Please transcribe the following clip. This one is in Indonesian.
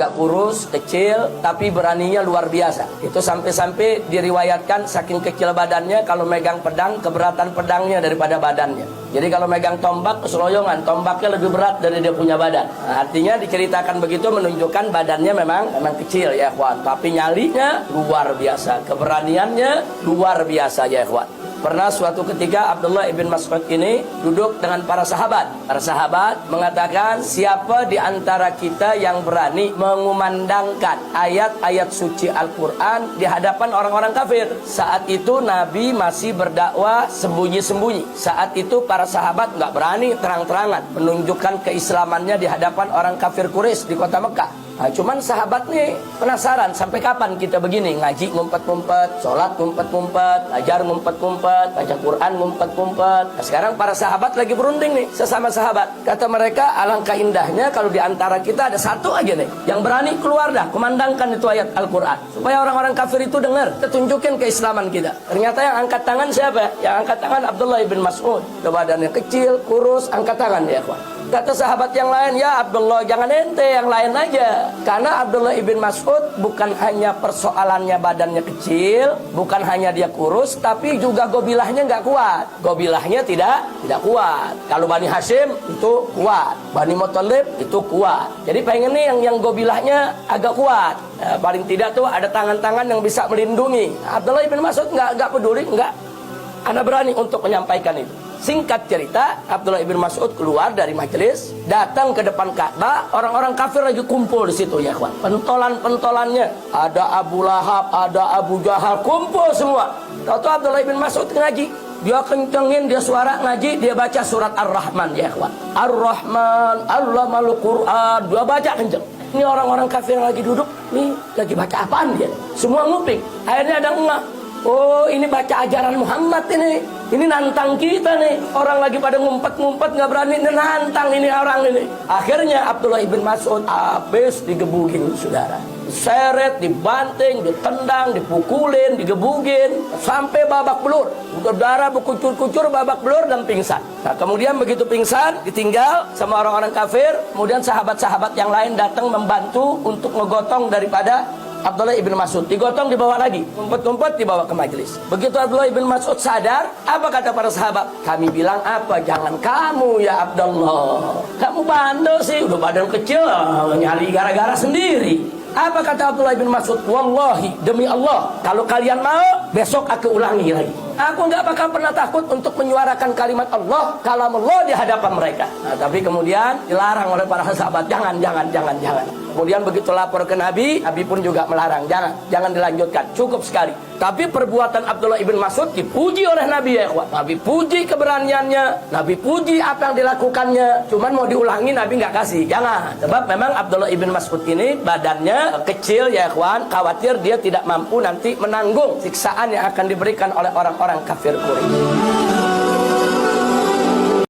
agak kurus, kecil, tapi beraninya luar biasa. Itu sampai-sampai diriwayatkan saking kecil badannya, kalau megang pedang, keberatan pedangnya daripada badannya. Jadi kalau megang tombak, keseloyongan, tombaknya lebih berat dari dia punya badan. Nah, artinya diceritakan begitu menunjukkan badannya memang kecil ya ikhwan. Tapi nyalinya luar biasa, keberaniannya luar biasa ya ikhwan. Pernah suatu ketika Abdullah ibn Mas'ud ini duduk dengan para sahabat. Para sahabat mengatakan, siapa di antara kita yang berani mengumandangkan ayat-ayat suci Al-Quran di hadapan orang-orang kafir? Saat itu Nabi masih berdakwah sembunyi-sembunyi. Saat itu para sahabat nggak berani terang-terangan menunjukkan keislamannya di hadapan orang kafir Quraisy di kota Mekah. Nah, cuman sahabat nih penasaran, sampai kapan kita begini, ngaji ngumpet-ngumpet, sholat ngumpet-ngumpet, belajar ngumpet-ngumpet, baca Quran ngumpet-ngumpet. Nah, sekarang para sahabat lagi berunding nih, sesama sahabat. Kata mereka, alangkah indahnya kalau di antara kita ada satu aja nih yang berani keluar dah, kumandangkan itu ayat Al-Quran, supaya orang-orang kafir itu dengar, kita tunjukin keislaman kita. Ternyata yang angkat tangan siapa? Yang angkat tangan Abdullah ibn Mas'ud. Badannya kecil, kurus, angkat tangan ya kawan. Kata sahabat yang lain, ya Abdullah, jangan ente, yang lain aja. Karena Abdullah ibn Mas'ud bukan hanya persoalannya badannya kecil, bukan hanya dia kurus, tapi juga gobilahnya nggak kuat. Gobilahnya tidak kuat. Kalau Bani Hashim itu kuat, Bani Muthalib itu kuat. Jadi pengen nih yang gobilahnya agak kuat. Nah, paling tidak tuh ada tangan-tangan yang bisa melindungi. Abdullah ibn Mas'ud nggak peduli, nggak. Anda berani untuk menyampaikan itu. Singkat cerita, Abdullah ibn Mas'ud keluar dari majelis, datang ke depan Ka'bah, orang-orang kafir lagi kumpul di situ ya kawan. Pentolan-pentolannya, ada Abu Lahab, ada Abu Jahal, kumpul semua. Tahu-tahu Abdullah ibn Mas'ud ngaji, dia kencengin, dia suara ngaji, dia baca surat Ar-Rahman ya kawan. Ar-Rahman, Allamal Quran, dia baca kenceng. Ini orang-orang kafir yang lagi duduk, nih lagi baca apaan dia? Semua nguping. Akhirnya ada ngeh. Oh, ini baca ajaran Muhammad ini. Ini nantang kita nih. Orang lagi pada ngumpet-ngumpet nggak berani, ini nantang ini orang ini. Akhirnya Abdullah ibn Mas'ud habis digebugin saudara. Seret, dibanting, ditendang, dipukulin, digebugin sampai babak belur. Darah berkucur-kucur, babak belur dan pingsan. Nah, kemudian begitu pingsan ditinggal sama orang-orang kafir. Kemudian sahabat-sahabat yang lain datang membantu untuk ngegotong daripada Abdullah ibn Mas'ud. Digotong, dibawa lagi, ngumpet-ngumpet dibawa ke majelis. Begitu Abdullah ibn Mas'ud sadar, apa kata para sahabat? Kami bilang apa? Jangan kamu ya Abdullah, kamu bandel sih, udah badan kecil, nyari gara-gara sendiri. Apa kata Abdullah ibn Mas'ud? Wallahi, demi Allah, kalau kalian mau, besok aku ulangi lagi. Aku nggak bakal pernah takut untuk menyuarakan kalimat Allah, kalam Allah di hadapan mereka. Nah, tapi kemudian dilarang oleh para sahabat, jangan. Kemudian begitu lapor ke Nabi, Nabi pun juga melarang, jangan dilanjutkan, cukup sekali. Tapi perbuatan Abdullah ibn Mas'ud dipuji oleh Nabi ya ikhwan. Nabi puji keberaniannya, Nabi puji apa yang dilakukannya. Cuman mau diulangi Nabi nggak kasih, jangan. Sebab memang Abdullah ibn Mas'ud ini badannya kecil ya ikhwan, khawatir dia tidak mampu nanti menanggung siksaan yang akan diberikan oleh orang-orang kafir Quraisy.